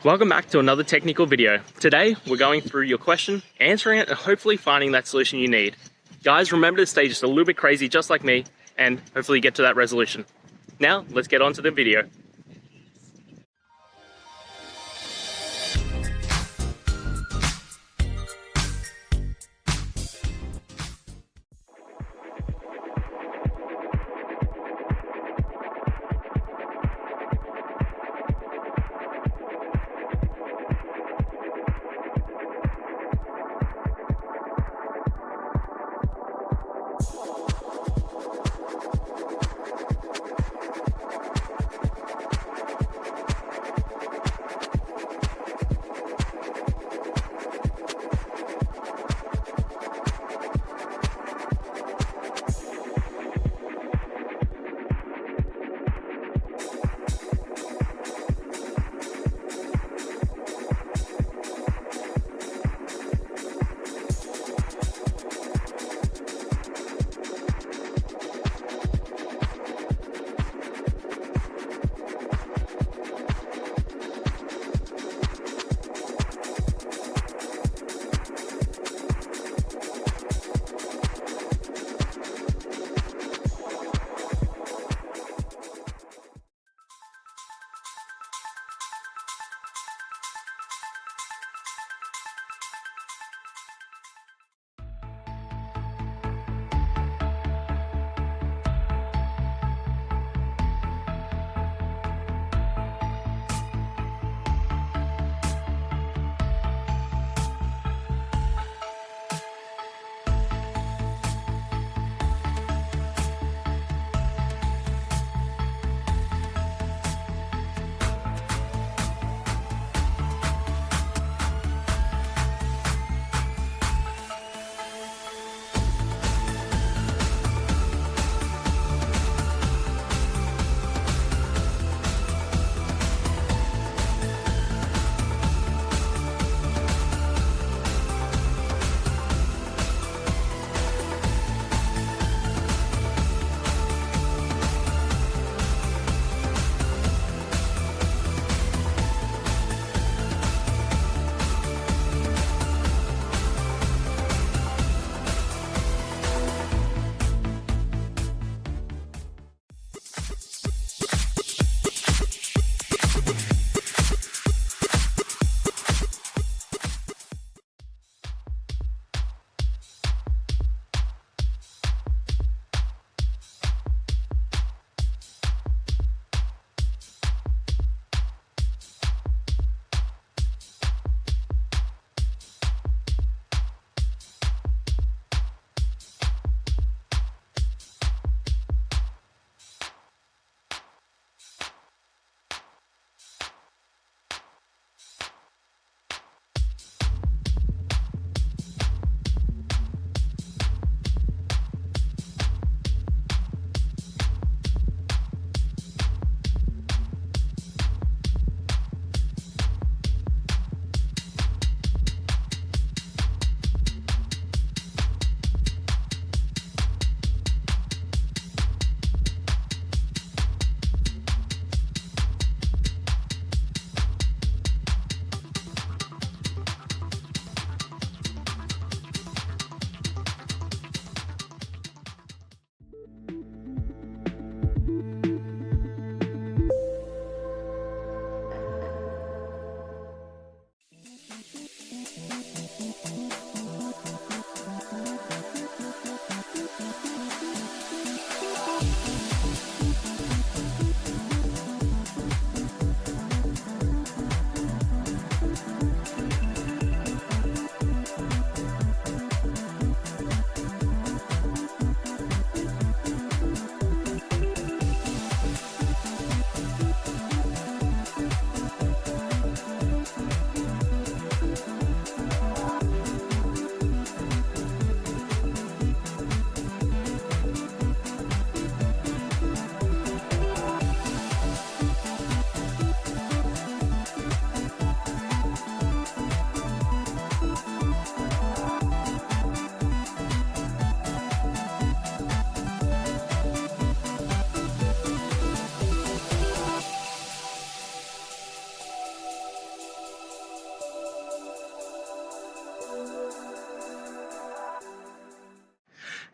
Welcome back to another technical video. Today, we're going through your question, answering it, and hopefully finding that solution you need. Guys, remember to stay just a little bit crazy, just like me, and hopefully get to that resolution. Now, let's get on to the video.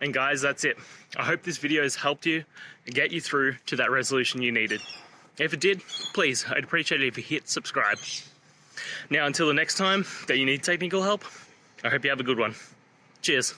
And guys, that's it. I hope this video has helped you and get you through to that resolution you needed. If it did, please, I'd appreciate it if you hit subscribe. Now, until the next time that you need technical help, I hope you have a good one. Cheers.